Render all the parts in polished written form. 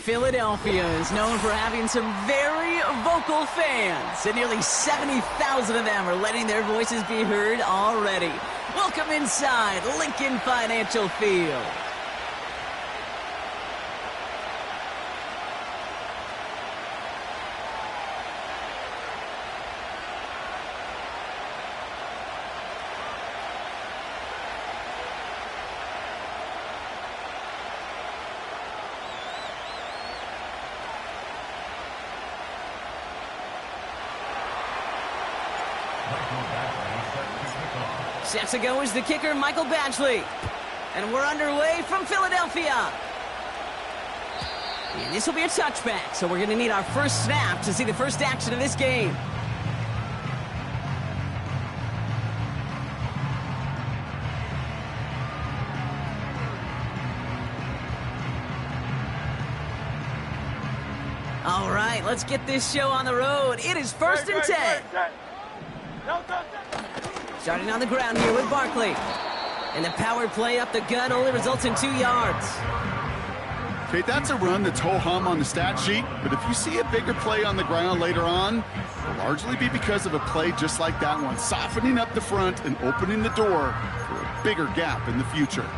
Philadelphia is known for having some very vocal fans, and nearly 70,000 of them are letting their voices be heard already. Welcome inside Lincoln Financial Field. Set to go is the kicker, Michael Badgley. And we're underway from Philadelphia. And this will be a touchback, so we're going to need our first snap to see the first action of this game. All right, let's get this show on the road. It is 1st and 10. Starting on the ground here with Barkley. And the power play up the gut only results in 2 yards. Okay, that's a run that's ho-hum on the stat sheet, but if you see a bigger play on the ground later on, it'll largely be because of a play just like that one, softening up the front and opening the door for a bigger gap in the future.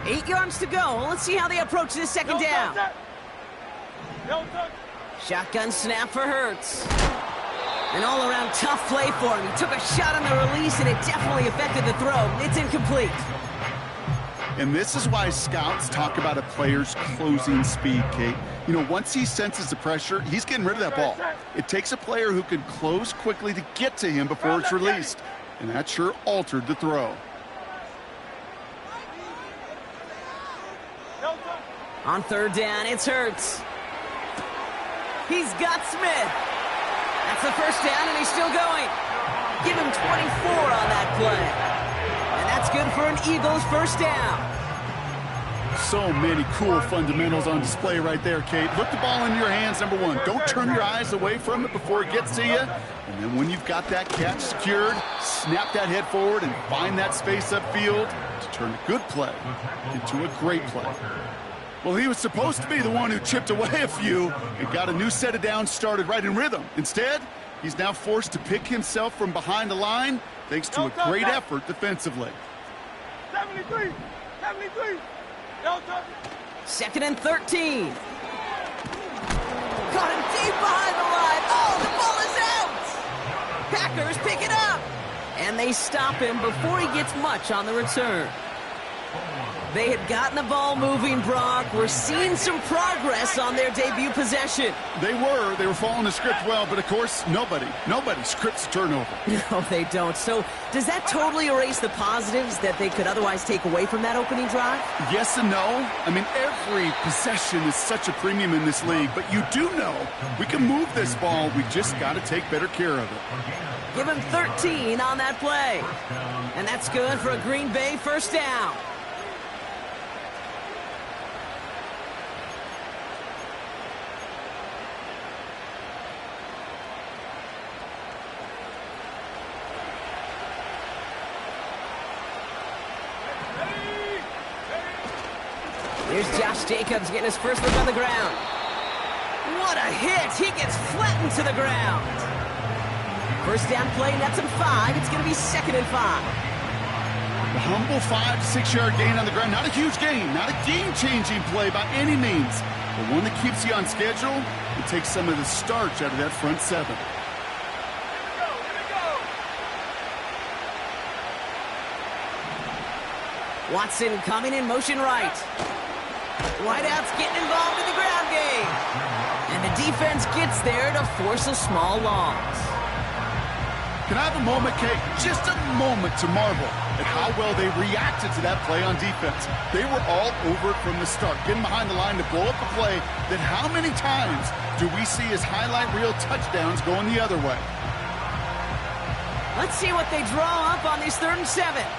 8 yards to go. Let's see how they approach this second down. Shotgun snap for Hurts. An all-around tough play for him. He took a shot on the release, and it definitely affected the throw. It's incomplete. And this is why scouts talk about a player's closing speed, Kate. You know, once he senses the pressure, he's getting rid of that ball. It takes a player who can close quickly to get to him before it's released. And that sure altered the throw. On 3rd down, it's Hurts. He's got Smith. That's the first down, and he's still going. Give him 24 on that play. And that's good for an Eagles first down. So many cool fundamentals on display right there, Kate. Look the ball in your hands, number one. Don't turn your eyes away from it before it gets to you. And then when you've got that catch secured, snap that head forward and find that space upfield to turn a good play into a great play. Well, he was supposed to be the one who chipped away a few and got a new set of downs started right in rhythm. Instead, He's now forced to pick himself from behind the line thanks to a great effort defensively. 73. No touch. 2nd and 13. Got him deep behind the line. Oh, the ball is out. Packers pick it up. And they stop him before he gets much on the return. They had gotten the ball moving, Brock. We're seeing some progress on their debut possession. They were following the script well, but of course, nobody scripts a turnover. No, they don't. So does that totally erase the positives that they could otherwise take away from that opening drive? Yes and no. I mean, every possession is such a premium in this league, but you do know we can move this ball. We just got to take better care of it. Give him 13 on that play. And that's good for a Green Bay first down. Here's Josh Jacobs getting his first look on the ground. What a hit! He gets flattened to the ground. First down play, nets him 5. It's going to be 2nd and 5. A humble 5 to 6 yard gain on the ground. Not a huge gain, not a game-changing play by any means, but one that keeps you on schedule and takes some of the starch out of that front 7. Here we go. Watson coming in motion right. Wideout's getting involved in the ground game. And the defense gets there to force a small loss. Can I have a moment, Kate? Just a moment to marvel at how well they reacted to that play on defense. They were all over it from the start, getting behind the line to blow up a play that how many times do we see as highlight reel touchdowns going the other way? Let's see what they draw up on this 3rd and 7. Let's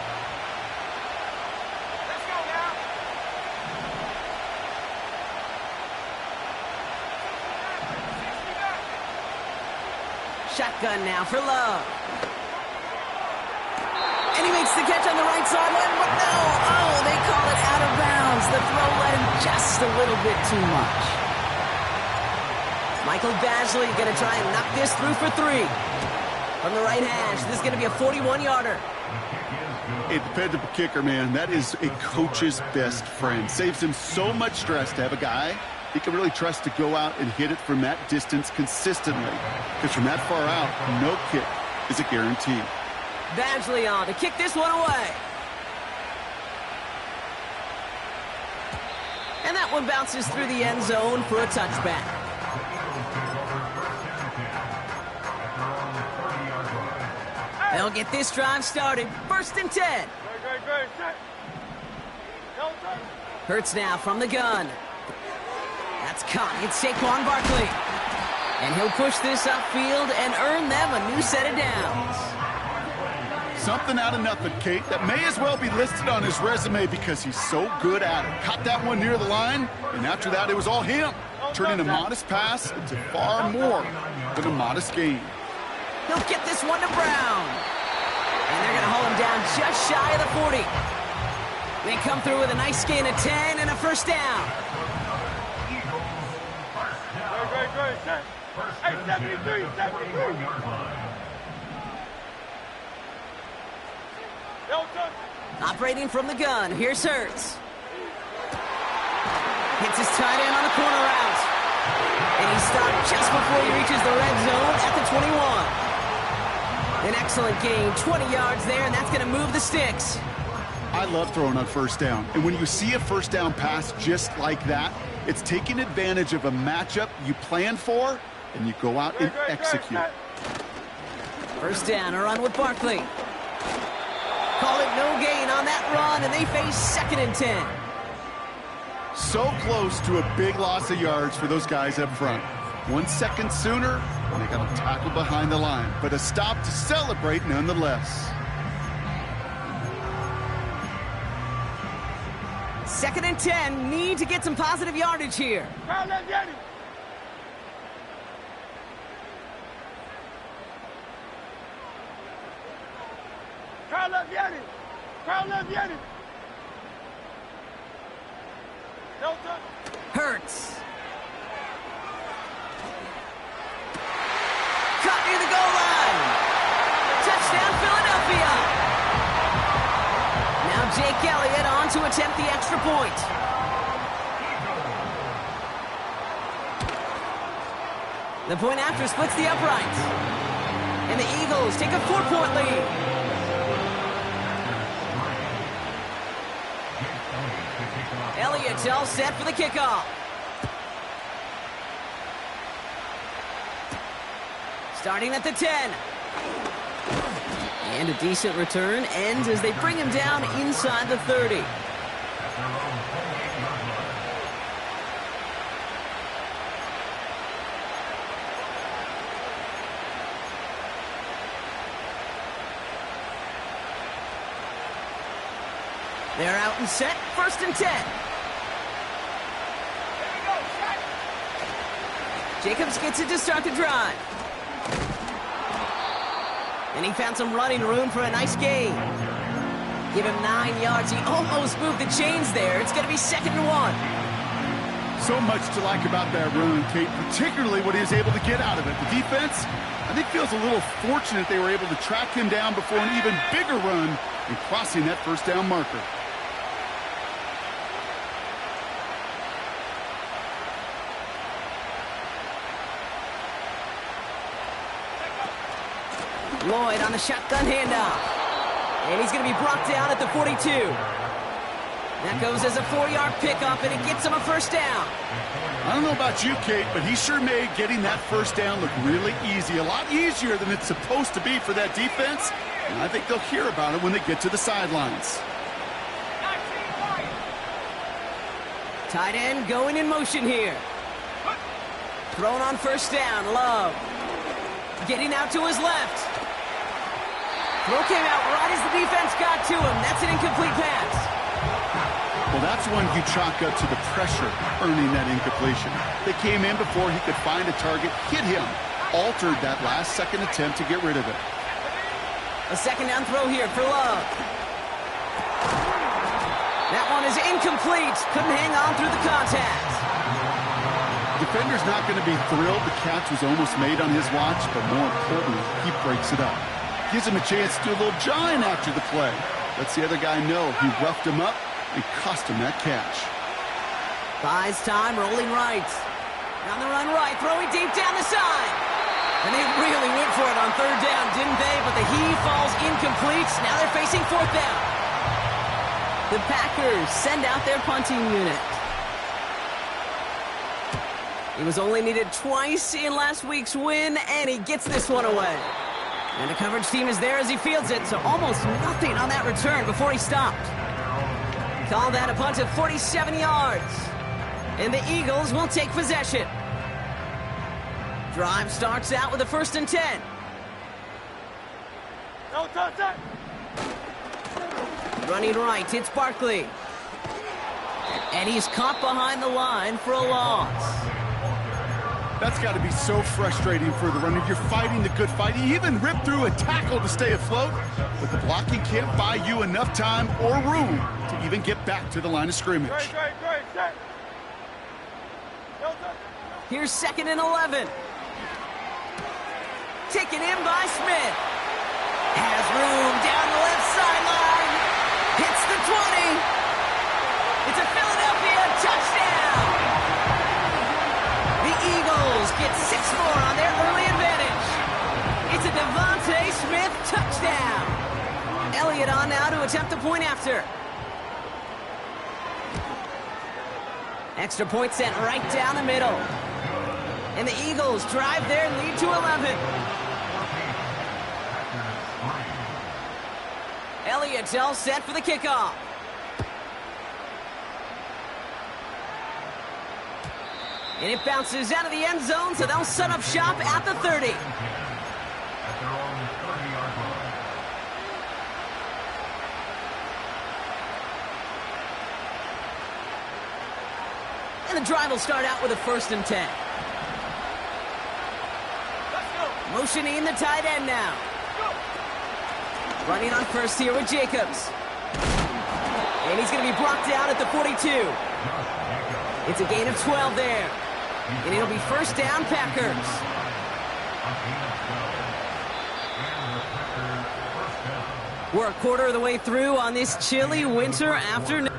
go now. Shotgun now for Love. And he makes the catch on the right sideline, but no! Oh, they call it out of bounds. The throw led him just a little bit too much. Michael Badgley going to try and knock this through for 3. From the right hash, this is going to be a 41-yarder. A dependable kicker, man. That is a coach's best friend. Saves him so much stress to have a guy he can really trust to go out and hit it from that distance consistently. Because from that far out, no kick is a guarantee. Badgley on to kick this one away. And that one bounces through the end zone for a touchback. They'll get this drive started. 1st and 10. Great. No touch. Hurts now from the gun. That's caught. It's Saquon Barkley. And he'll push this upfield and earn them a new set of downs. Something out of nothing, Kate, that may as well be listed on his resume because he's so good at it. Caught that one near the line, and after that, it was all him, turning a modest pass into far more than a modest gain. He'll get this one to Brown. And they're going to hold him down just shy of the 40. They come through with a nice gain of 10 and a first down. Great. Hey, 73. No touch. Operating from the gun, here's Hurts. Hits his tight end on the corner route. And he's stopped just before he reaches the red zone at the 21. An excellent gain, 20 yards there, and that's going to move the sticks. I love throwing on first down. And when you see a first down pass just like that, it's taking advantage of a matchup you plan for, and you go out and execute. First down, a run with Barkley. Call it no gain on that run, and they face 2nd and 10. So close to a big loss of yards for those guys up front. 1 second sooner, and they got to tackle behind the line. But a stop to celebrate nonetheless. 2nd and 10, need to get some positive yardage here. Crowd left Yanni. No touch. Hurts. Cut near the goal attempt the extra point. The point after splits the uprights. And the Eagles take a 4-point lead. Elliott's all set for the kickoff. Starting at the 10. And a decent return ends as they bring him down inside the 30. They're out and set, 1st and 10. Jacobs gets it to start the drive. And he found some running room for a nice gain. Give him 9 yards. He almost moved the chains there. It's going to be 2nd and 1. So much to like about that run, Kate, particularly what he was able to get out of it. The defense, I think, feels a little fortunate they were able to track him down before an even bigger run and crossing that 1st down marker. Lloyd on the shotgun handoff. And he's going to be brought down at the 42. That goes as a 4-yard pickup, and it gets him a 1st down. I don't know about you, Kate, but he sure made getting that 1st down look really easy. A lot easier than it's supposed to be for that defense. And I think they'll hear about it when they get to the sidelines. Tight end going in motion here. Thrown on 1st down, Love. Getting out to his left. Throw came out right as the defense got to him. That's an incomplete pass. Well, that's one you chalk up to the pressure earning that incompletion. They came in before he could find a target, hit him, altered that last-second attempt to get rid of it. A 2nd down throw here for Love. That one is incomplete. Couldn't hang on through the contact. The defender's not going to be thrilled the catch was almost made on his watch, but more importantly, he breaks it up. Gives him a chance to do a little jawing after the play. Lets the other guy know he roughed him up and cost him that catch. Buys time, rolling right. On the run right, throwing deep down the side. And they really went for it on 3rd down, didn't they? But the heave falls incomplete. Now they're facing 4th down. The Packers send out their punting unit. He was only needed twice in last week's win, and he gets this one away. And the coverage team is there as he fields it, so almost nothing on that return before he stopped. Call that a punt of 47 yards. And the Eagles will take possession. Drive starts out with a 1st and 10. No touch. Running right, it's Barkley. And he's caught behind the line for a loss. That's got to be so frustrating for the runner. You're fighting the good fight. You even ripped through a tackle to stay afloat, but the blocking can't buy you enough time or room to even get back to the line of scrimmage. Great, set. No touch. Here's 2nd and 11. Taken in by Smith. Has room down the left sideline. Hits the 20. It's a Philadelphia touchdown. The Eagles get 6 more on their early advantage. It's a Devontae Smith touchdown. Elliott on now to attempt the point after. Extra point sent right down the middle. And the Eagles drive their lead to 11. Elliott's all set for the kickoff. And it bounces out of the end zone, so they'll set up shop at the 30. And the drive will start out with a 1st and 10. Motioning the tight end now. Running on 1st here with Jacobs. And he's going to be brought down at the 42. It's a gain of 12 there. And it'll be 1st down, Packers. We're a quarter of the way through on this chilly winter afternoon.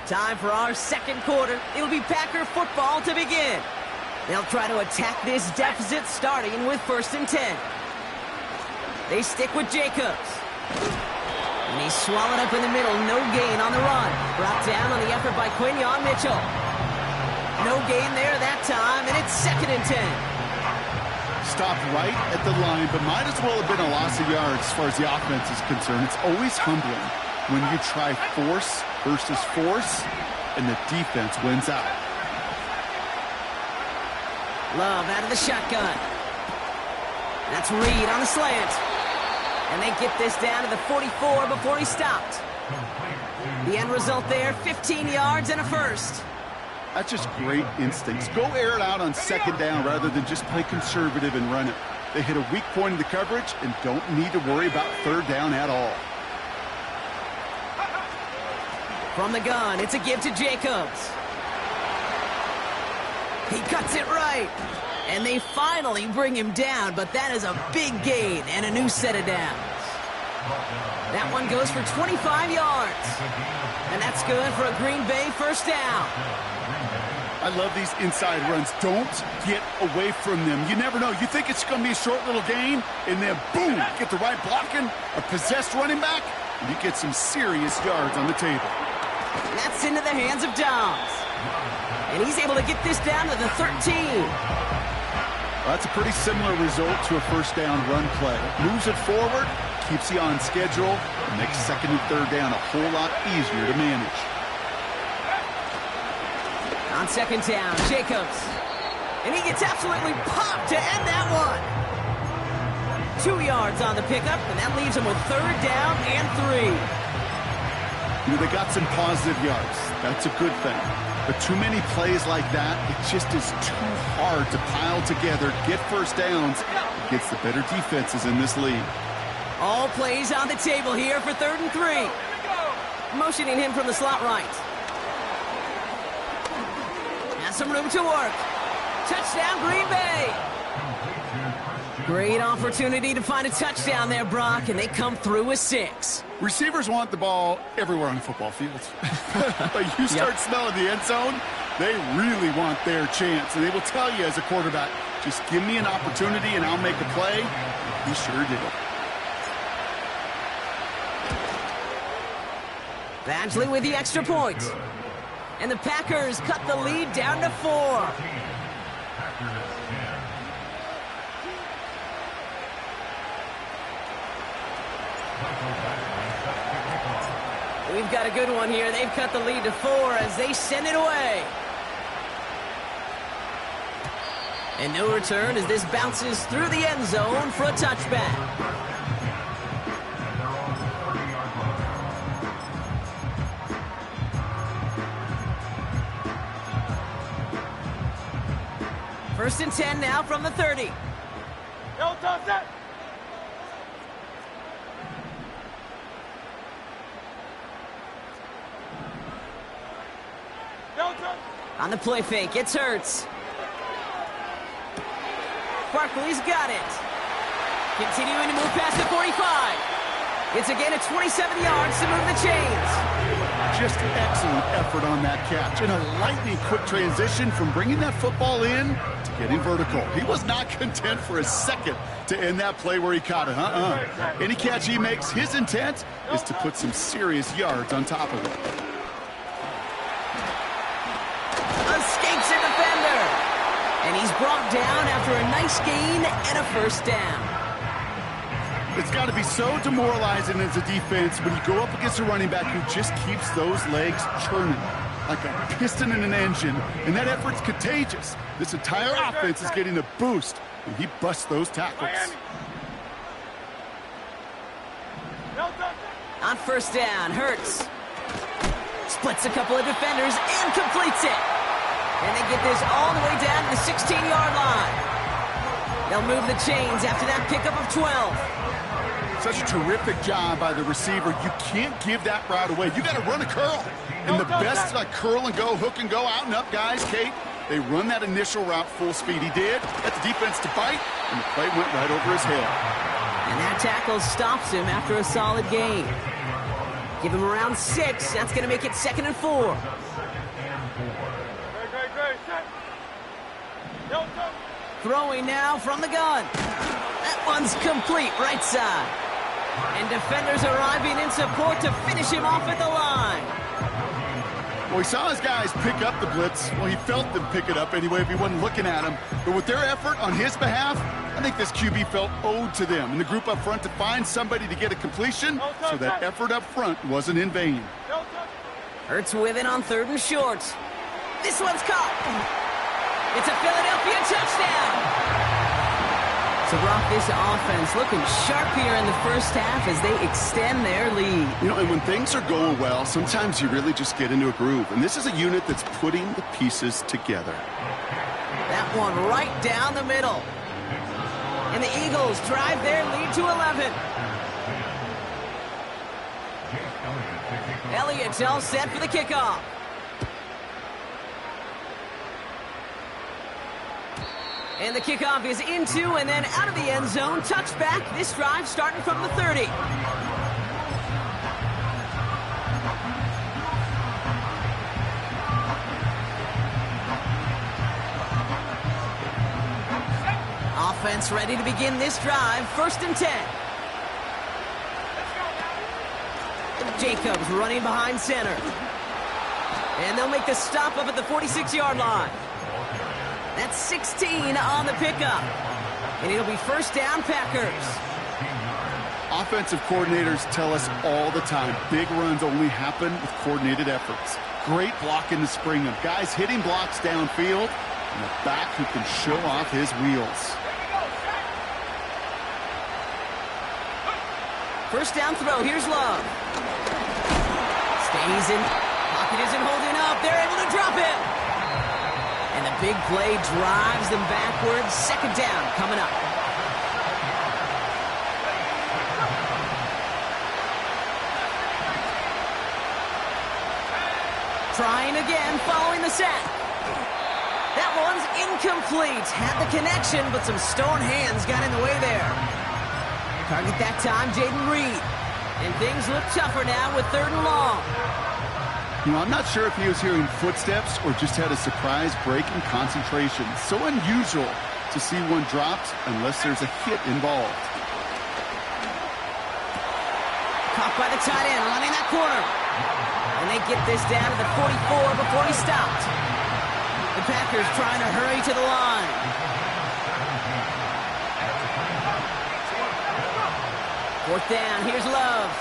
Time for our second quarter. It'll be Packer football to begin. They'll try to attack this deficit starting with 1st and 10. They stick with Jacobs. And he's swallowed up in the middle. No gain on the run. Brought down on the effort by Quinyon Mitchell. No gain there that time, and it's 2nd and 10. Stopped right at the line, but might as well have been a loss of yards as far as the offense is concerned. It's always humbling when you try force versus force, and the defense wins out. Love out of the shotgun. That's Reed on the slant. And they get this down to the 44 before he stopped. The end result there, 15 yards and a first. That's just great instincts. Go air it out on 2nd down rather than just play conservative and run it. They hit a weak point in the coverage and don't need to worry about 3rd down at all. From the gun, it's a give to Jacobs. He cuts it right. And they finally bring him down, but that is a big gain and a new set of downs. That one goes for 25 yards. And that's good for a Green Bay 1st down. I love these inside runs. Don't get away from them. You never know. You think it's going to be a short little gain, and then boom, get the right blocking, a possessed running back, and you get some serious yards on the table. And that's into the hands of Downs. And he's able to get this down to the 13. Well, that's a pretty similar result to a 1st down run play. Moves it forward, keeps you on schedule, and makes 2nd and 3rd down a whole lot easier to manage. On 2nd down, Jacobs. And he gets absolutely popped to end that one. 2 yards on the pickup, and that leaves him with 3rd down and 3. You know, they got some positive yards. That's a good thing. But too many plays like that, it just is too hard to pile together, get 1st downs against the better defenses in this league. All plays on the table here for 3rd and 3. Motioning him from the slot right. Has some room to work. Touchdown, Green Bay. Great opportunity to find a touchdown there, Brock, and they come through with 6. Receivers want the ball everywhere on the football field. But you start smelling the end zone, they really want their chance. And they will tell you as a quarterback, just give me an opportunity and I'll make a play. He sure did. Badgley with the extra point. And the Packers cut the lead down to 4. We've got a good one here. They've cut the lead to 4 as they send it away. And no return as this bounces through the end zone for a touchback. First and 10 now from the 30. No touch that. No touch. On the play fake, it's Hurts. Barkley's got it. Continuing to move past the 45. It's a gain of 27 yards to move the chains. Just excellent effort on that catch. And a lightning quick transition from bringing that football in to getting vertical. He was not content for a second to end that play where he caught it. Any catch he makes, his intent is to put some serious yards on top of it. Escapes a defender. And he's brought down after a nice gain and a first down. It's got to be so demoralizing as a defense when you go up against a running back who just keeps those legs churning like a piston in an engine, and that effort's contagious. This entire offense is getting a boost when he busts those tackles. On first down, Hurts splits a couple of defenders and completes it. And they get this all the way down to the 16-yard line. They'll move the chains after that pickup of 12. Such a terrific job by the receiver. You can't give that route away. You got to run a curl. And the best curl and go, hook and go, out and up guys, Kate, they run that initial route full speed. He did. Got the defense to bite, and the play went right over his head. And that tackle stops him after a solid gain. Give him around 6. That's going to make it 2nd and 4. Great. Set. Throwing now from the gun. That one's complete, right side. And defenders arriving in support to finish him off at the line. Well, he saw his guys pick up the blitz. Well, he felt them pick it up anyway if he wasn't looking at him. But with their effort on his behalf, I think this QB felt owed to them. And the group up front to find somebody to get a completion, so that effort up front wasn't in vain. Hurts with it on 3rd and short. This one's caught. It's a Philadelphia touchdown. So, Brock, this offense looking sharp here in the first half as they extend their lead. You know, and when things are going well, sometimes you really just get into a groove. And this is a unit that's putting the pieces together. That one right down the middle. And the Eagles drive their lead to 11. Elliott's all set for the kickoff. And the kickoff is into and then out of the end zone. Touchback. This drive starting from the 30. Offense ready to begin this drive. 1st and 10. Jacobs running behind center. And they'll make the stop up at the 46-yard line. That's 16 on the pickup. And it'll be 1st down, Packers. Offensive coordinators tell us all the time, big runs only happen with coordinated efforts. Great blocking to spring them. Guys hitting blocks downfield, and a back who can show off his wheels. 1st down throw. Here's Love. Stays in. Pocket isn't holding up. They're able to drop it. And the big play drives them backwards. 2nd down coming up. Trying again, following the sack. That one's incomplete. Had the connection, but some stone hands got in the way there. Target that time, Jaden Reed. And things look tougher now with 3rd and long. You know, I'm not sure if he was hearing footsteps or just had a surprise break in concentration. So unusual to see one dropped unless there's a hit involved. Caught by the tight end, running that corner. And they get this down to the 44 before he stopped. The Packers trying to hurry to the line. 4th down, here's Love.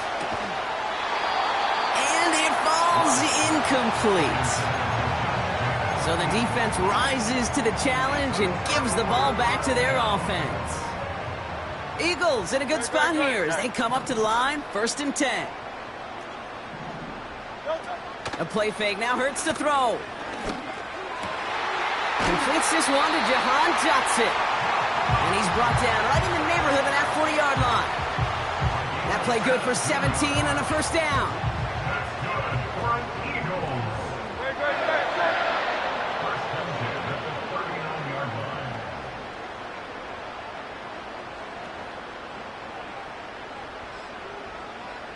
And it falls incomplete. So the defense rises to the challenge and gives the ball back to their offense. Eagles in a good spot here as they come up to the line, 1st and 10. A play fake, now Hurts to throw. Completes this one to Jahan Dotson. And he's brought down right in the neighborhood of that 40-yard line. That play good for 17 and a 1st down.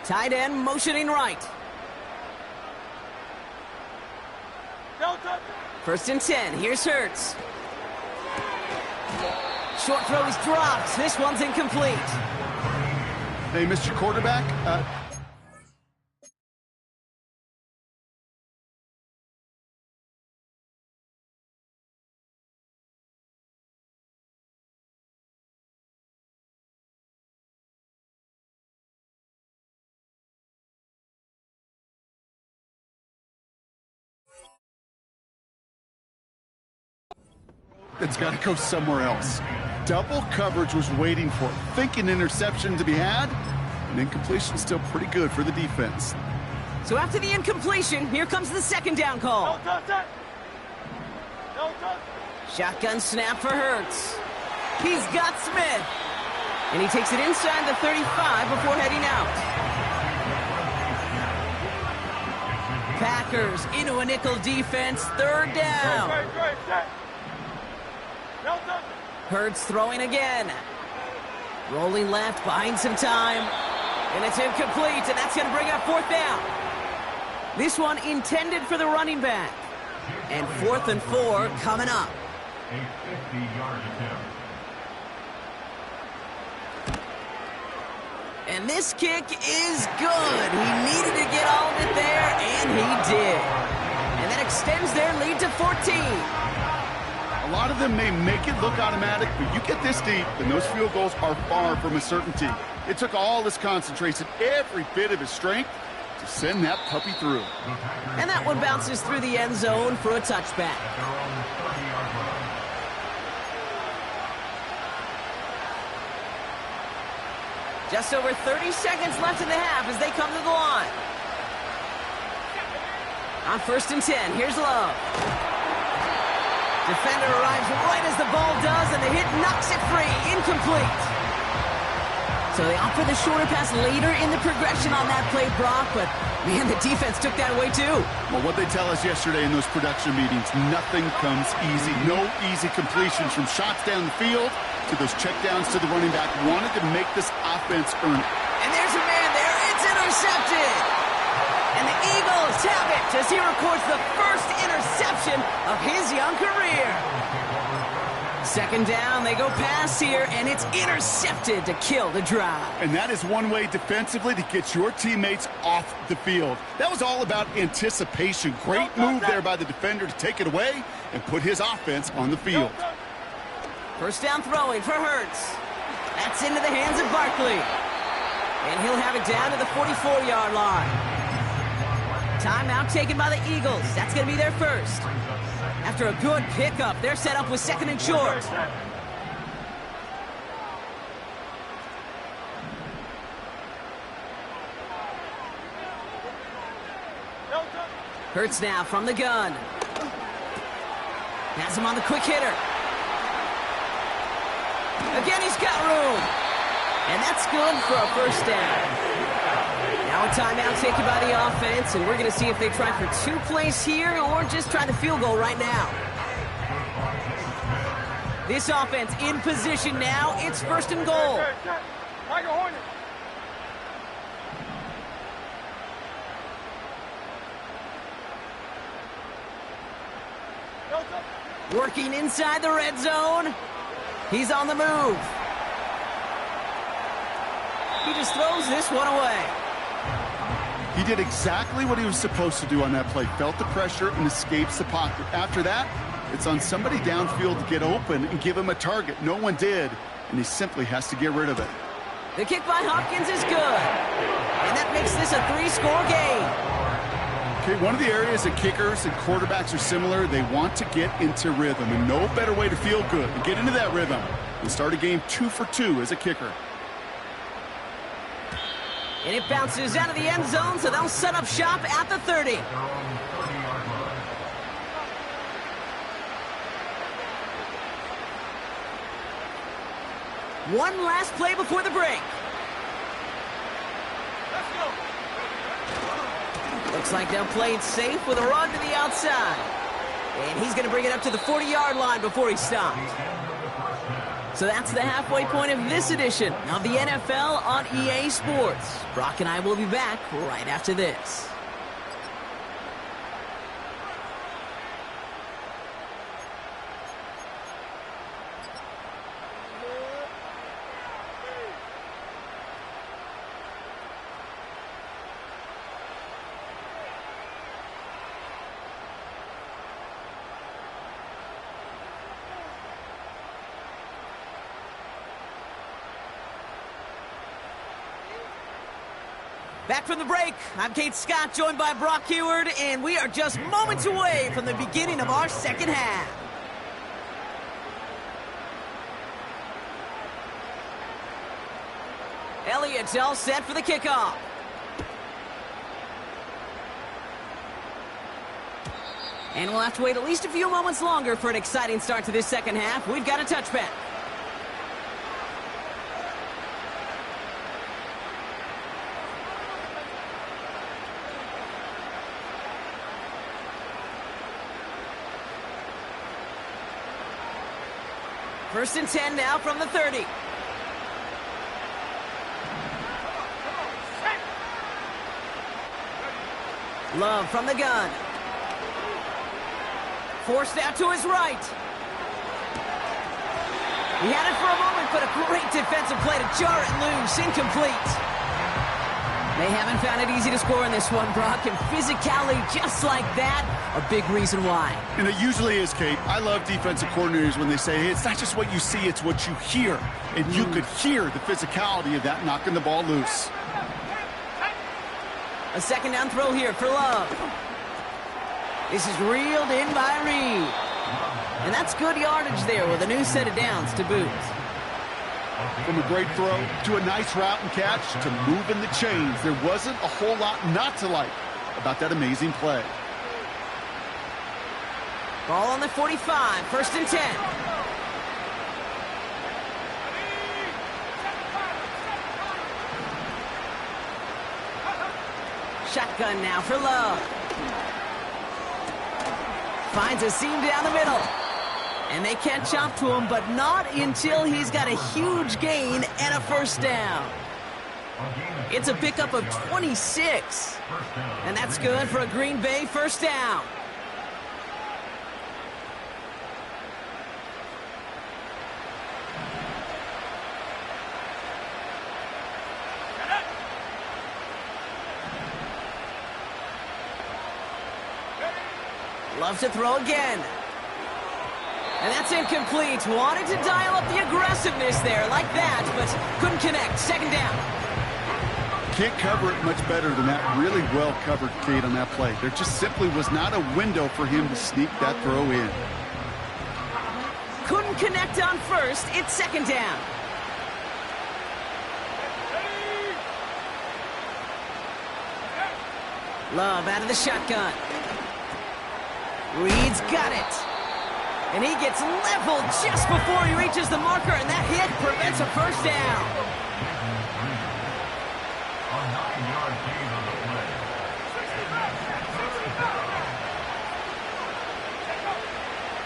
Tight end motioning right. 1st and 10. Here's Hurts. Short throw is dropped. This one's incomplete. Hey, Mr. Quarterback. It's got to go somewhere else. Double coverage was waiting for it, thinking interception to be had, and incompletion still pretty good for the defense. So after the incompletion, here comes the 2nd down call. Shotgun snap for Hurts. He's got Smith. And he takes it inside the 35 before heading out. Packers into a nickel defense, 3rd down. Hurts throwing again. Rolling left, buying some time. And it's incomplete, and that's going to bring up fourth down. This one intended for the running back. And 4th and 4 coming up. A 50-yard attempt. And this kick is good. He needed to get all of it there, and he did. And that extends their lead to 14. A lot of them may make it look automatic, but you get this deep, and those field goals are far from a certainty. It took all his concentration, every bit of his strength, to send that puppy through. And that one bounces through the end zone for a touchback. Just over 30 seconds left in the half as they come to the line. On 1st and 10, here's Love. Defender arrives right as the ball does, and the hit knocks it free. Incomplete. So they opt for the shorter pass later in the progression on that play, Brock, but man, the defense took that away too. Well, what they tell us yesterday in those production meetings, nothing comes easy. No easy completions from shots down the field to those checkdowns to the running back. Wanted to make this offense earn it. And there's a man there. It's intercepted. And the Eagles have it as he records the first interception of his young career. 2nd down, they go pass here, and it's intercepted to kill the drive. And that is one way defensively to get your teammates off the field. That was all about anticipation. Great move there by the defender to take it away and put his offense on the field. 1st down throwing for Hurts. That's into the hands of Barkley. And he'll have it down to the 44-yard line. Timeout taken by the Eagles. That's going to be their first. After a good pickup, they're set up with 2nd and short. Hurts now from the gun. Has him on the quick hitter. Again, he's got room. And that's good for a 1st down. Now a timeout taken by the offense, and we're going to see if they try for 2 plays here or just try the field goal right now. This offense in position now. It's 1st and goal. Working inside the red zone. He's on the move. He just throws this one away. He did exactly what he was supposed to do on that play. Felt the pressure and escapes the pocket. After that, it's on somebody downfield to get open and give him a target. No one did, and he simply has to get rid of it. The kick by Hopkins is good. And that makes this a 3-score game. Okay, one of the areas that kickers and quarterbacks are similar, they want to get into rhythm, and no better way to feel good and get into that rhythm than start a game 2 for 2 as a kicker. And it bounces out of the end zone, so they'll set up shop at the 30. One last play before the break. Let's go. Looks like they'll play it safe with a run to the outside. And he's going to bring it up to the 40-yard line before he stops. So that's the halfway point of this edition of the NFL on EA Sports. Brock and I will be back right after this. Back from the break, I'm Kate Scott, joined by Brock Heward, and we are just moments away from the beginning of our 2nd half. Elliott's all set for the kickoff. And we'll have to wait at least a few moments longer for an exciting start to this 2nd half. We've got a touchback. First and 10 now from the 30. Love from the gun. Forced out to his right. He had it for a moment, but a great defensive play to jar it loose. Incomplete. They haven't found it easy to score in this one, Brock, and physicality just like that, a big reason why. And it usually is, Kate. I love defensive coordinators when they say, hey, it's not just what you see, it's what you hear. And you could hear the physicality of that knocking the ball loose. A second down throw here for Love. This is reeled in by Reed. And that's good yardage there with a new set of downs to boot. From a great throw to a nice route and catch to moving the chains, there wasn't a whole lot not to like about that amazing play. Ball on the 45, 1st and 10. Shotgun now for Love. Finds a seam down the middle. And they can't chop to him, but not until he's got a huge gain and a first down. It's a pickup of 26. And that's good for a Green Bay first down. Love to throw again. And that's incomplete. Wanted to dial up the aggressiveness there like that, but couldn't connect. Second down. Can't cover it much better than that. Really well covered, Kate, on that play. There just simply was not a window for him to sneak that throw in. Couldn't connect on first. It's second down. Love out of the shotgun. Reed's got it. And he gets leveled just before he reaches the marker, and that hit prevents a first down.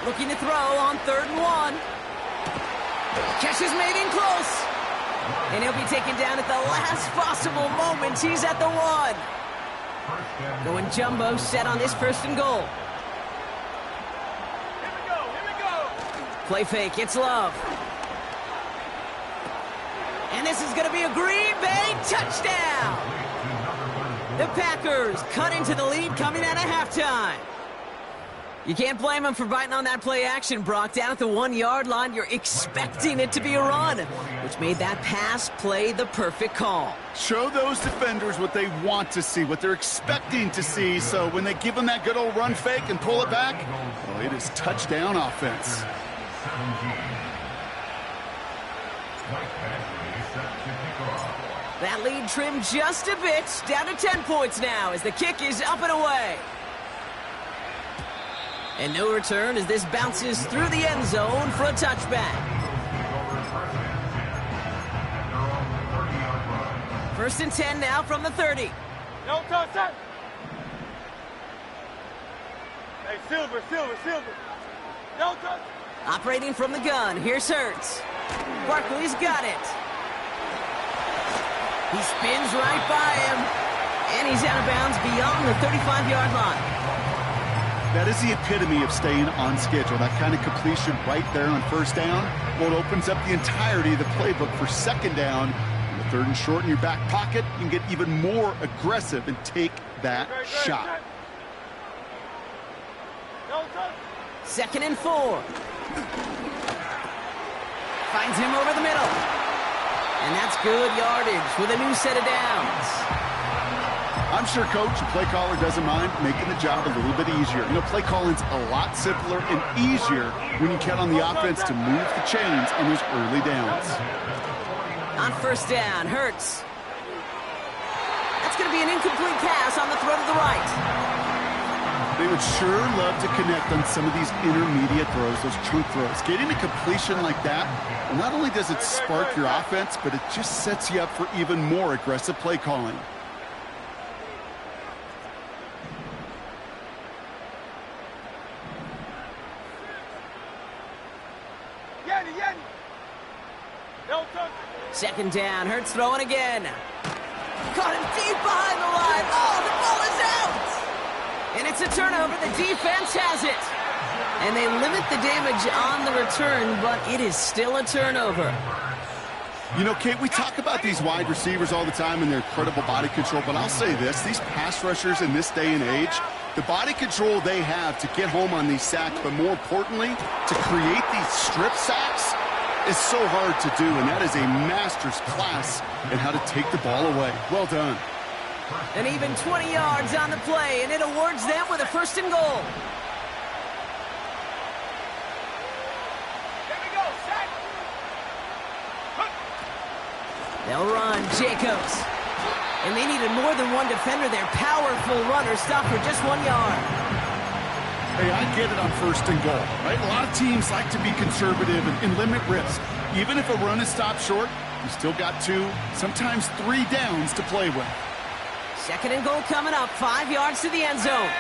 Looking to throw on 3rd and 1. Catch is made in close. And he'll be taken down at the last possible moment. He's at the 1. Going jumbo set on this 1st and goal. Play fake, it's Love. And this is going to be a Green Bay touchdown. The Packers cut into the lead coming out of halftime. You can't blame them for biting on that play action, Brock. Down at the 1-yard line, you're expecting it to be a run, which made that pass play the perfect call. Show those defenders what they want to see, what they're expecting to see, so when they give them that good old run fake and pull it back, well, it is touchdown offense. That lead trimmed just a bit, down to 10 points now as the kick is up and away. And no return as this bounces through the end zone for a touchback. 1st and 10 now from the 30. No touch that. Hey, Silver. No touch. Operating from the gun, here's Hurts. Barkley's got it. He spins right by him, and he's out of bounds beyond the 35-yard line. That is the epitome of staying on schedule. That kind of completion right there on 1st down. Well, it opens up the entirety of the playbook for 2nd down. On the 3rd and short in your back pocket, you can get even more aggressive and take that shot. 2nd and 4. Finds him over the middle. And that's good yardage with a new set of downs. I'm sure coach and play caller doesn't mind making the job a little bit easier. You know, play calling's a lot simpler and easier when you count on the offense to move the chains on those early downs. On 1st down, Hurts. That's going to be an incomplete pass on the throw to the right. They would sure love to connect on some of these intermediate throws, those chunk throws. Getting a completion like that, well, not only does it spark your offense, but it just sets you up for even more aggressive play calling. No touch. 2nd down, Hurts throwing again. Caught him deep behind the line. Oh, the ball is out! And it's a turnover. The defense has it. And they limit the damage on the return, but it is still a turnover. You know, Kate, we talk about these wide receivers all the time and their incredible body control, but I'll say this, these pass rushers in this day and age, the body control they have to get home on these sacks, but more importantly, to create these strip sacks is so hard to do, and that is a master's class in how to take the ball away. Well done. And even 20 yards on the play, and it awards them with a 1st and goal. They'll run, Jacobs. And they needed more than one defender. Their powerful runner stopped for just 1 yard. Hey, I get it on 1st and goal, right? A lot of teams like to be conservative and limit risk. Even if a run is stopped short, you still got 2, sometimes 3 downs to play with. 2nd and goal coming up, 5 yards to the end zone.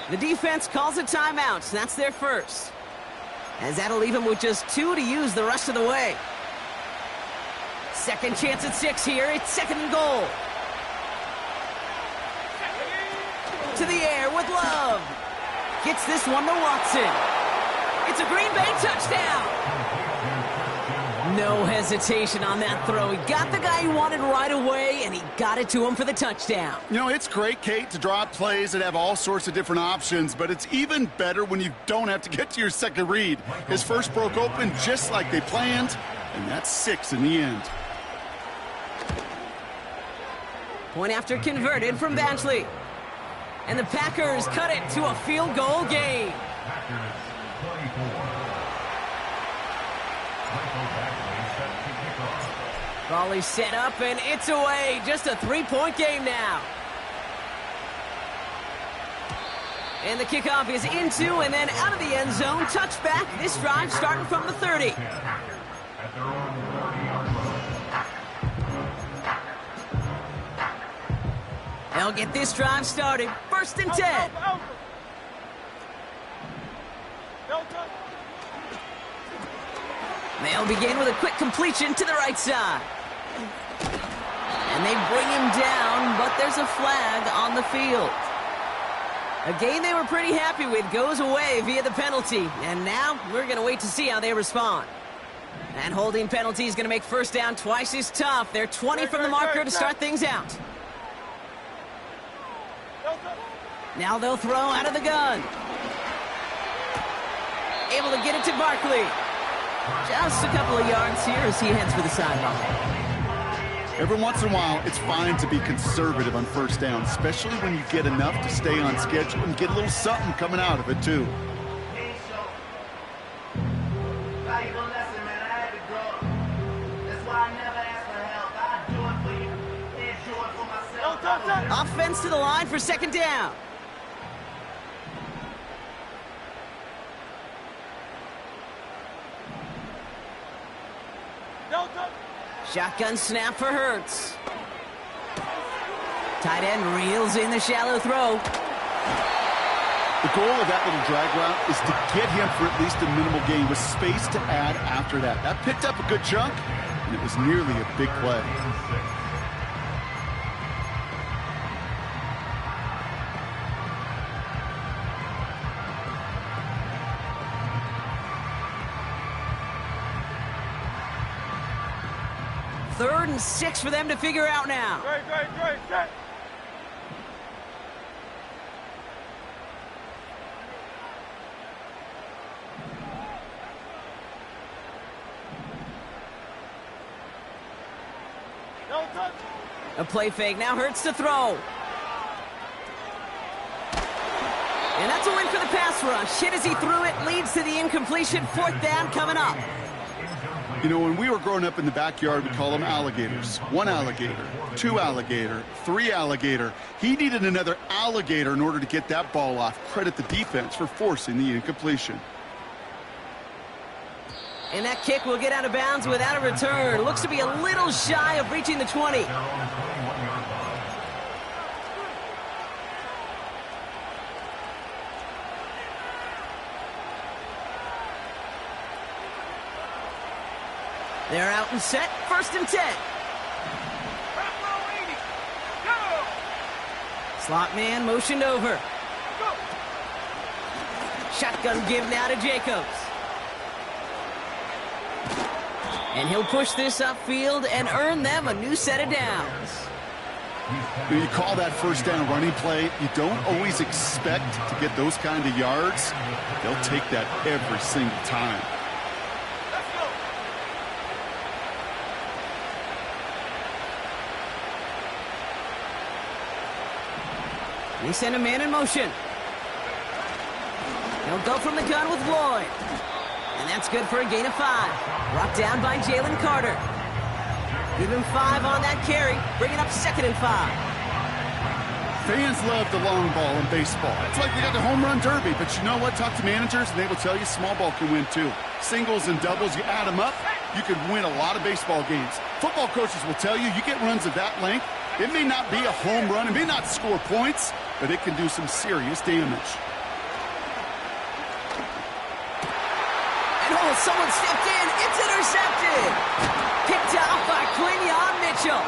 The defense calls a timeout. That's their first. As that'll leave them with just 2 to use the rest of the way. 2nd chance at 6 here. It's 2nd and goal. To the air with Love. Gets this one to Watson. It's a Green Bay touchdown. No hesitation on that throw. He got the guy he wanted right away, and he got it to him for the touchdown. You know, it's great, Kate, to draw up plays that have all sorts of different options, but it's even better when you don't have to get to your second read. His first broke open just like they planned, and that's 6 in the end. Point after converted from Badgley. And the Packers cut it to a field goal game. Raleigh set up, and it's away. Just a 3-point game now. And the kickoff is into and then out of the end zone. Touchback. This drive starting from the 30. They'll get this drive started. 1st and 10. They'll begin with a quick completion to the right side. And they bring him down, but there's a flag on the field. A game they were pretty happy with goes away via the penalty. And now we're going to wait to see how they respond. That holding penalty is going to make 1st down twice as tough. They're 20 from the marker to start things out. Now they'll throw out of the gun. Able to get it to Barkley. Just a couple of yards here as he heads for the sideline. Every once in a while, it's fine to be conservative on 1st down, especially when you get enough to stay on schedule and get a little something coming out of it, too. Offense to the line for 2nd down. Shotgun snap for Hurts. Tight end reels in the shallow throw. The goal of that little drag route is to get him for at least a minimal gain with space to add after that. That picked up a good chunk, and it was nearly a big play. Third and 6 for them to figure out now. Great, set. A play fake. Now Hurts to throw. And that's a win for the pass rush. Hit as he threw it. Leads to the incompletion. 4th down coming up. You know, when we were growing up in the backyard, we call them alligators. 1 alligator, 2 alligator, 3 alligator. He needed another alligator in order to get that ball off. Credit the defense for forcing the incompletion. And that kick will get out of bounds without a return. Looks to be a little shy of reaching the 20. They're out and set. 1st and 10. Slot man motioned over. Shotgun give now to Jacobs. And he'll push this upfield and earn them a new set of downs. When you call that 1st down running play, you don't always expect to get those kind of yards. They'll take that every single time. They send a man in motion. He'll go from the gun with Lloyd. And that's good for a gain of 5. Brought down by Jalen Carter. Give him 5 on that carry, bringing up 2nd and 5. Fans love the long ball in baseball. It's like they got the home run derby, but you know what? Talk to managers, and they will tell you small ball can win too. Singles and doubles, you add them up, you could win a lot of baseball games. Football coaches will tell you get runs of that length. It may not be a home run, it may not score points, but it can do some serious damage. And someone stepped in. It's intercepted. Picked off by Quinyon Mitchell.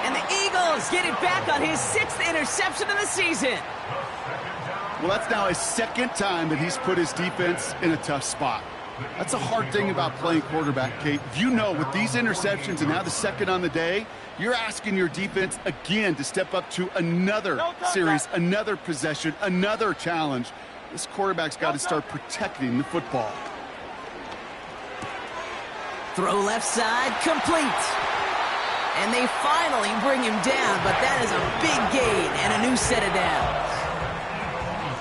And the Eagles get it back on his 6th interception of the season. Well, that's now his 2nd time that he's put his defense in a tough spot. That's a hard thing about playing quarterback, Kate. You know, with these interceptions and now the 2nd on the day, you're asking your defense again to step up to another series, another possession, another challenge. This quarterback's got to start protecting the football. Throw left side, complete. And they finally bring him down, but that is a big gain and a new set of downs.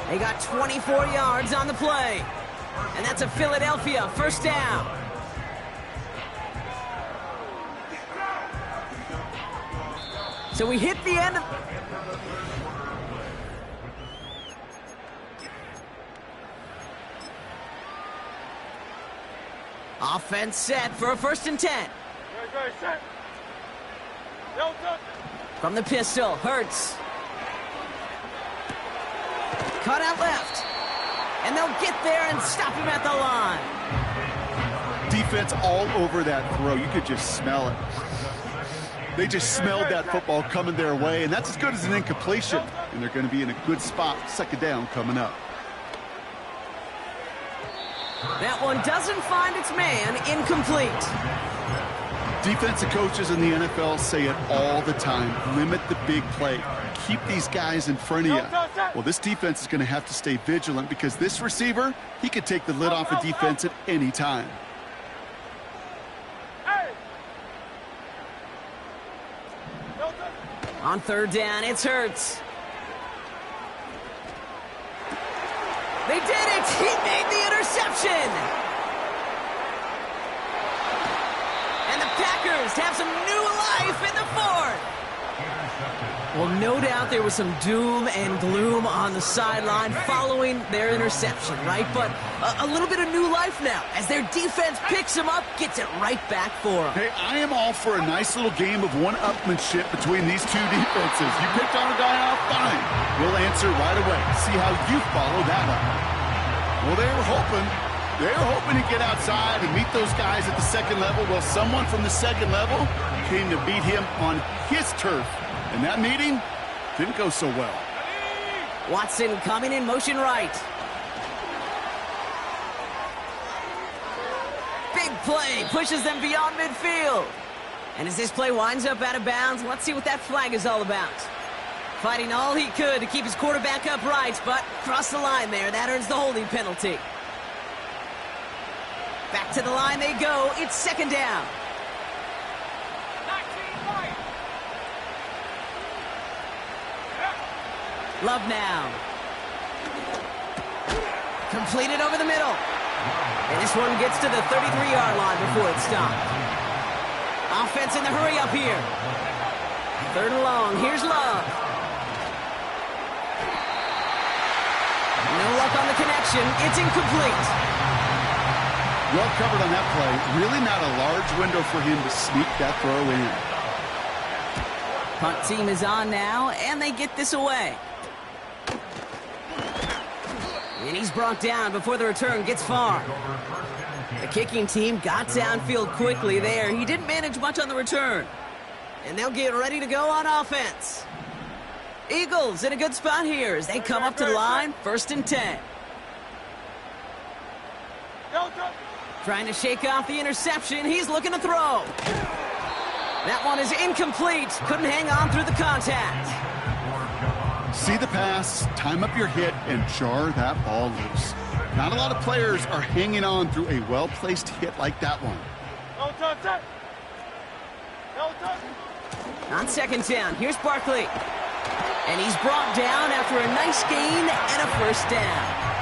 They got 24 yards on the play. And that's a Philadelphia 1st down. So we hit the end of... Offense set for a 1st and 10. From the pistol, Hurts. Cut out left. And they'll get there and stop him at the line. Defense all over that throw. You could just smell it. They just smelled that football coming their way, and that's as good as an incompletion. And they're going to be in a good spot. 2nd down coming up. That one doesn't find its man, incomplete. Defensive coaches in the NFL say it all the time. Limit the big play. Keep these guys in front of you. Well, this defense is going to have to stay vigilant because this receiver, he could take the lid off a defense at any time. On 3rd down, it's Hurts. They did it! He made the interception! And the Packers have some new life in the 4th. Well, no doubt there was some doom and gloom on the sideline following their interception, right? But a little bit of new life now as their defense picks them up, gets it right back for them. Hey, I am all for a nice little game of one-upmanship between these two defenses. You picked on a guy out, fine. We'll answer right away. See how you follow that up. Well, they were hoping to get outside and meet those guys at the 2nd level. Well, someone from the 2nd level came to beat him on his turf. And that meeting didn't go so well. Watson coming in motion right. Big play pushes them beyond midfield. And as this play winds up out of bounds, let's see what that flag is all about. Fighting all he could to keep his quarterback upright, but crossed the line there. That earns the holding penalty. Back to the line they go. It's 2nd down. Love now. Completed over the middle. And this one gets to the 33-yard line before it's stopped. Offense in the hurry up here. 3rd and long. Here's Love. No luck on the connection. It's incomplete. Well covered on that play. Really not a large window for him to sneak that throw in. Punt team is on now, and they get this away. And he's brought down before the return gets far. The kicking team got downfield quickly there. He didn't manage much on the return. And they'll get ready to go on offense. Eagles in a good spot here as they come up to the line, 1st and 10. Trying to shake off the interception. He's looking to throw. That one is incomplete. Couldn't hang on through the contact. See the pass, time up your hit, and jar that ball loose. Not a lot of players are hanging on through a well-placed hit like that one. On 2nd down, here's Barkley. And he's brought down after a nice gain and a 1st down.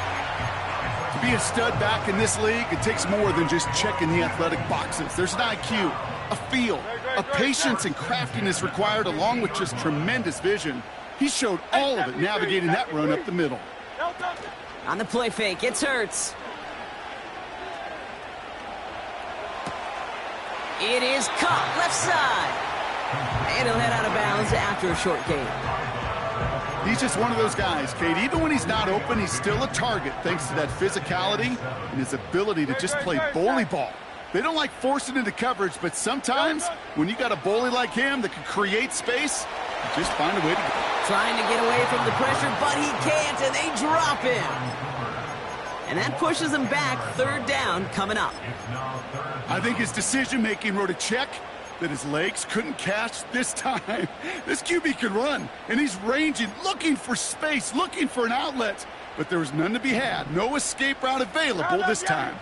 To be a stud back in this league, it takes more than just checking the athletic boxes. There's an IQ, a feel, a patience and craftiness required along with just tremendous vision. He showed all of it navigating that run up the middle. On the play fake, it's Hurts. It is caught left side. And he'll head out of bounds after a short gain. He's just one of those guys, Kate. Even when he's not open, he's still a target thanks to that physicality and his ability to just play bully ball. They don't like forcing into coverage, but sometimes when you got a bully like him that can create space, you just find a way to go. Trying to get away from the pressure, but he can't, and they drop him. And that pushes him back, 3rd down coming up. I think his decision-making wrote a check that his legs couldn't catch this time. This QB can run, and he's ranging, looking for space, looking for an outlet. But there was none to be had. No escape route available this time.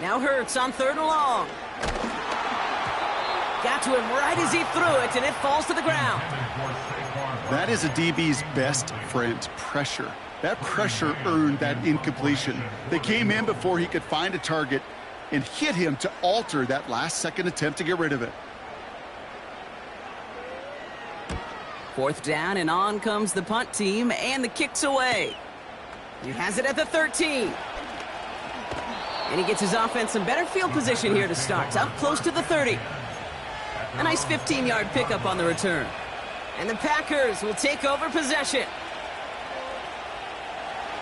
Now Hurts on 3rd and long. Got to him right as he threw it, and it falls to the ground. That is a DB's best friend, pressure. That pressure earned that incompletion. They came in before he could find a target and hit him to alter that last-second attempt to get rid of it. 4th down, and on comes the punt team, and the kick's away. He has it at the 13. And he gets his offense some better field position here to start. Up close to the 30. A nice 15-yard pickup on the return. And the Packers will take over possession.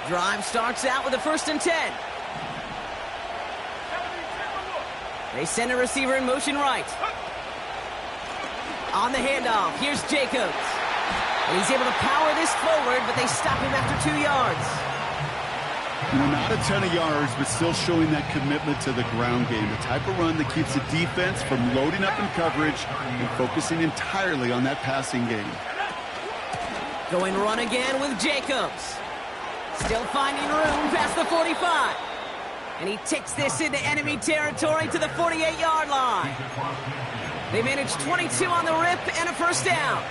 Drive starts out with a 1st and 10. They send a receiver in motion right. On the handoff, here's Jacobs. And he's able to power this forward, but they stop him after 2 yards. Not a ton of yards, but still showing that commitment to the ground game. The type of run that keeps the defense from loading up in coverage and focusing entirely on that passing game. Going run again with Jacobs. Still finding room past the 45. And he takes this into enemy territory to the 48-yard line. They managed 22 on the rip and a 1st down.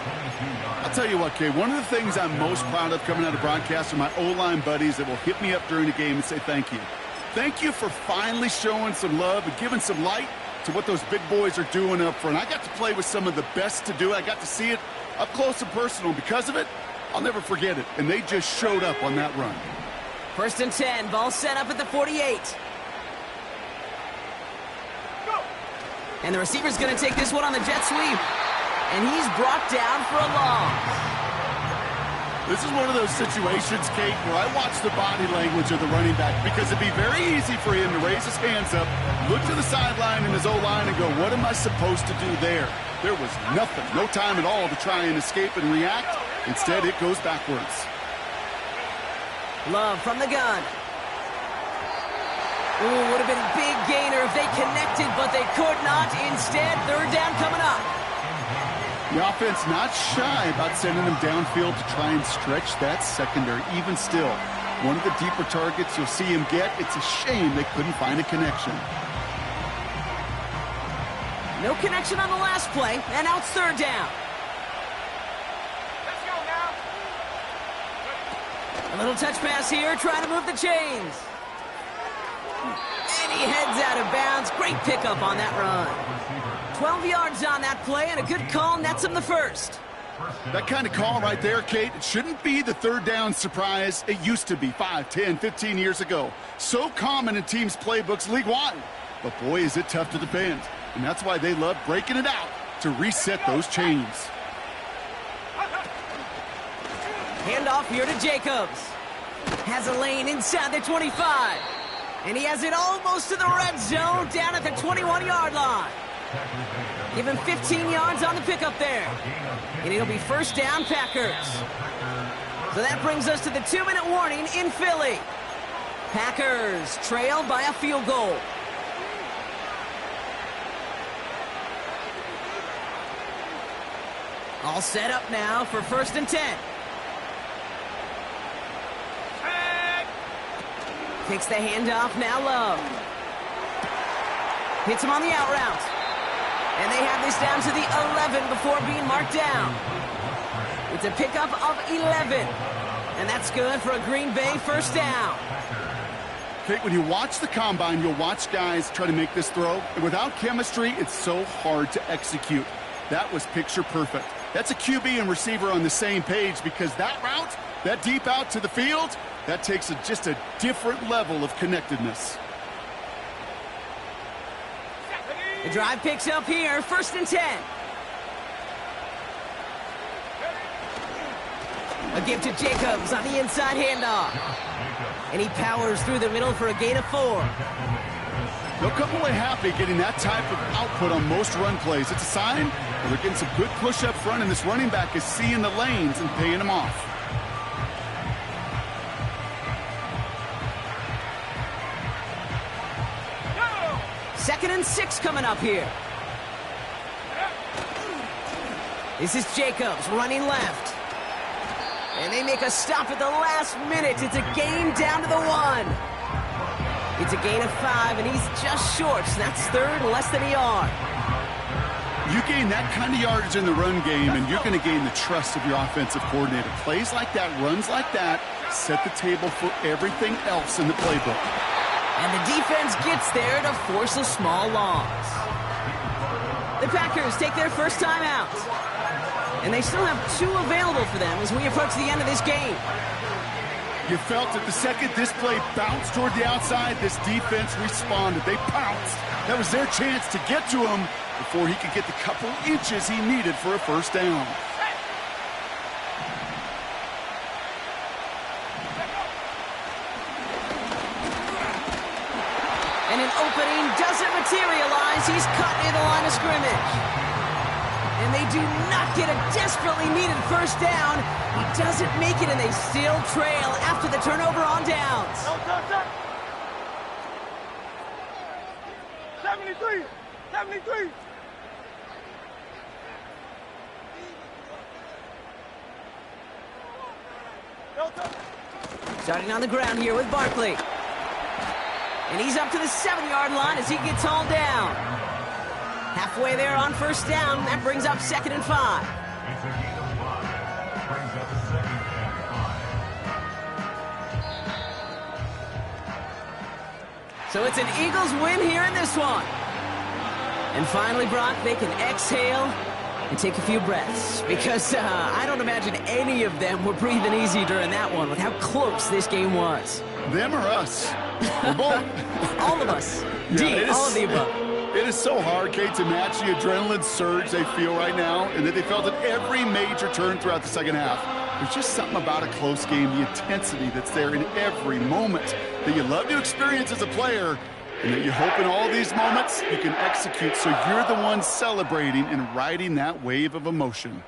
I'll tell you what, Kay, one of the things I'm most proud of coming out of broadcast are my O-line buddies that will hit me up during the game and say thank you. Thank you for finally showing some love and giving some light to what those big boys are doing up front. I got to play with some of the best to do it. I got to see it up close and personal. Because of it, I'll never forget it. And they just showed up on that run. 1st and 10, ball set up at the 48. And the receiver's going to take this one on the jet sweep. And he's brought down for a loss. This is one of those situations, Kate, where I watch the body language of the running back because it'd be very easy for him to raise his hands up, look to the sideline in his O-line and go, what am I supposed to do there? There was nothing, no time at all to try and escape and react. Instead, it goes backwards. Love from the gun. Ooh, would have been a big gainer if they connected, but they could not. Instead, 3rd down coming up. The offense not shy about sending them downfield to try and stretch that secondary. Even still, one of the deeper targets you'll see him get. It's a shame they couldn't find a connection. No connection on the last play, and now it's 3rd down. Let's go now. A little touch pass here, trying to move the chains. And he heads out of bounds. Great pickup on that run. 12 yards on that play, and a good call nets him the 1st. That kind of call right there, Kate, it shouldn't be the third down surprise it used to be 5, 10, 15 years ago. So common in teams' playbooks league-wide. But boy, is it tough to defend. And that's why they love breaking it out to reset those chains. Handoff here to Jacobs. Has a lane inside the 25. And he has it almost to the red zone down at the 21-yard line. Give him 15 yards on the pickup there. And it'll be first down, Packers. So that brings us to the 2-minute warning in Philly. Packers trail by a field goal. All set up now for 1st and 10. Takes the handoff, now Love. Hits him on the out route. And they have this down to the 11 before being marked down. It's a pickup of 11. And that's good for a Green Bay first down. Kate, when you watch the combine, you'll watch guys try to make this throw. And without chemistry, it's so hard to execute. That was picture perfect. That's a QB and receiver on the same page because that route, that deep out to the field, that takes just a different level of connectedness. The drive picks up here, 1st and 10. A give to Jacobs on the inside handoff. And he powers through the middle for a gain of 4. They'll come away happy getting that type of output on most run plays. It's a sign that they're getting some good push up front, and this running back is seeing the lanes and paying them off. Second and 6 coming up here. This is Jacobs running left. And they make a stop at the last minute. It's a gain down to the 1. It's a gain of 5, and he's just short. So that's third, less than a yard. You gain that kind of yardage in the run game, and you're going to gain the trust of your offensive coordinator. Plays like that, runs like that, set the table for everything else in the playbook. And the defense gets there to force a small loss. The Packers take their first time out. And they still have 2 available for them as we approach the end of this game. You felt it the second this play bounced toward the outside, this defense responded. They pounced. That was their chance to get to him before he could get the couple inches he needed for a first down. And an opening doesn't materialize. He's cut near the line of scrimmage. And they do not get a desperately needed first down. He doesn't make it, and they still trail after the turnover on downs. 73! 73! Starting on the ground here with Barkley. And he's up to the 7-yard line as he gets hauled down. Halfway there on first down. That brings up 2nd and 5. It's a gain of 5. Brings up 2nd and 5. So it's an Eagles win here in this one. And finally, Brock, they can exhale and take a few breaths. Because I don't imagine any of them were breathing easy during that one with how close this game was. Them or us? We're both. All of us. Yeah, all of the above. It is so hard, Kate, to match the adrenaline surge they feel right now and that they felt at every major turn throughout the second half. There's just something about a close game, the intensity that's there in every moment that you love to experience as a player, and that you hope in all these moments you can execute so you're the one celebrating and riding that wave of emotion.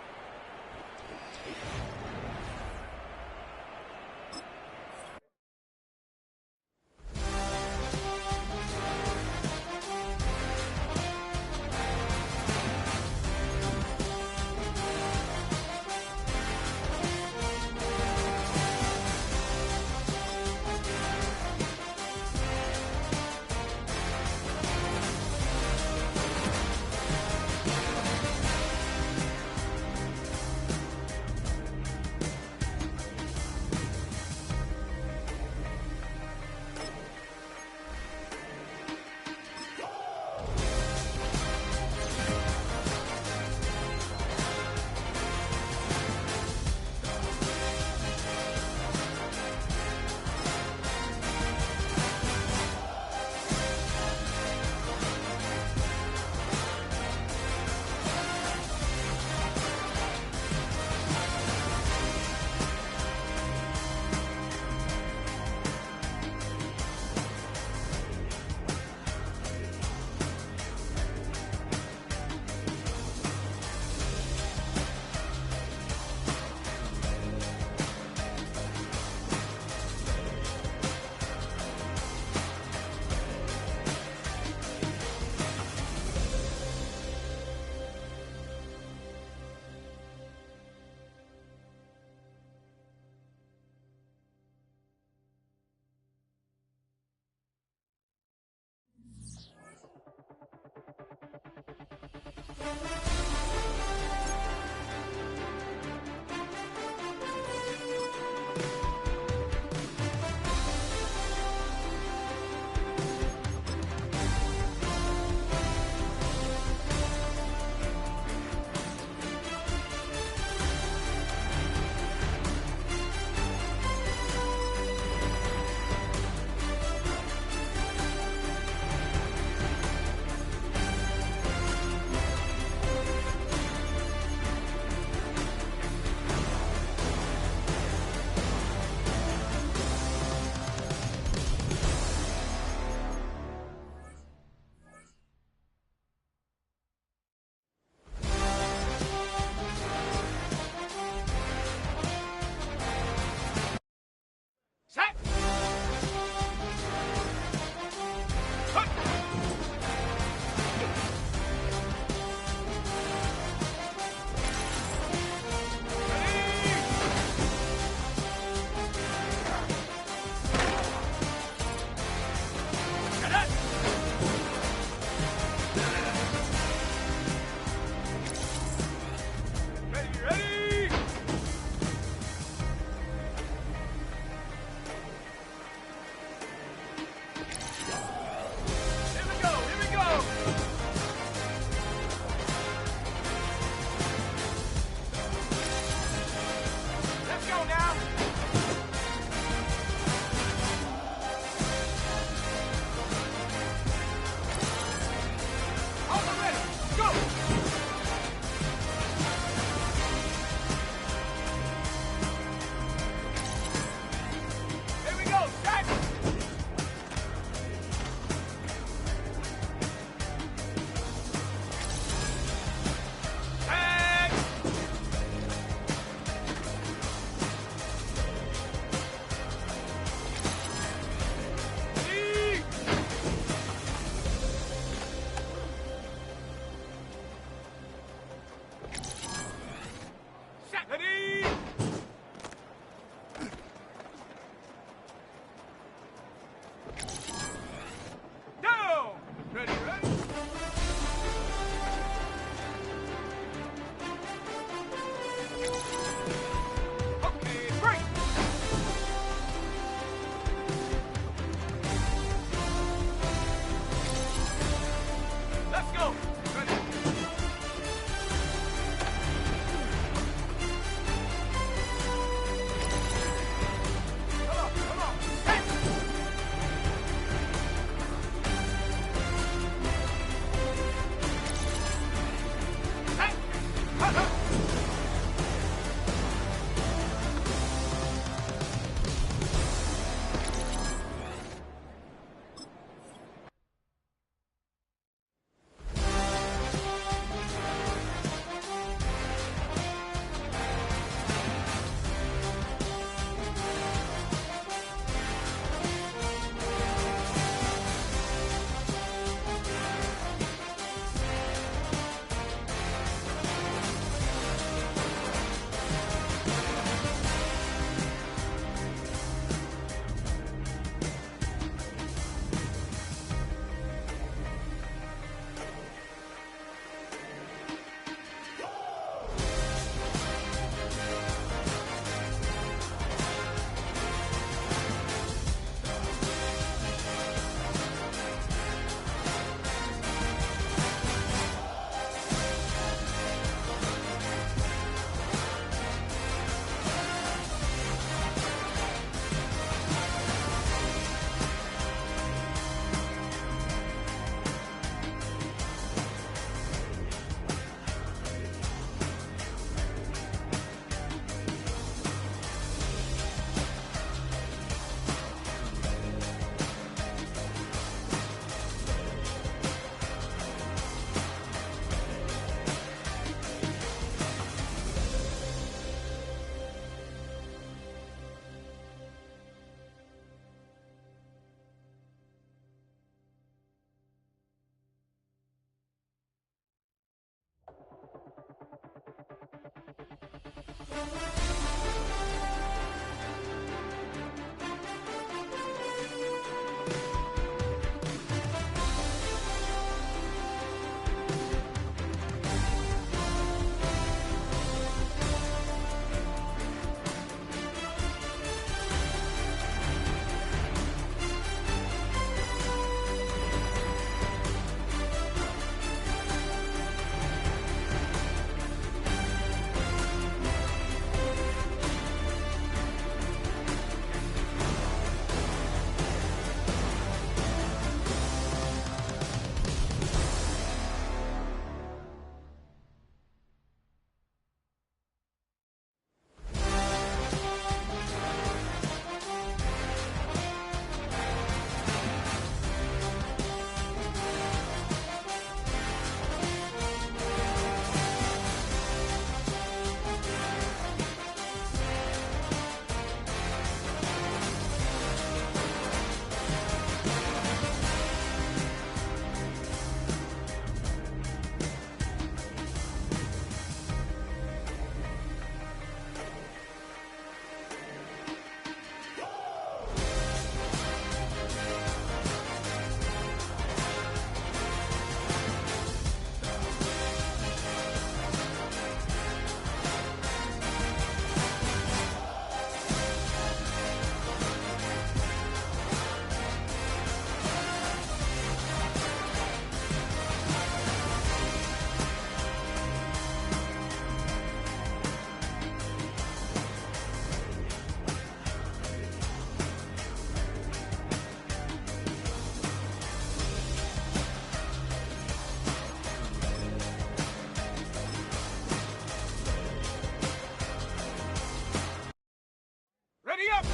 Ready up!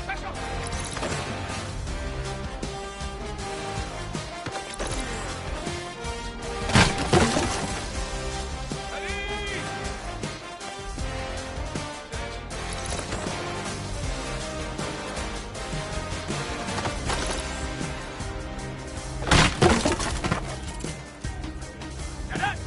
Let's go! Ready! Get it!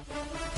Ready!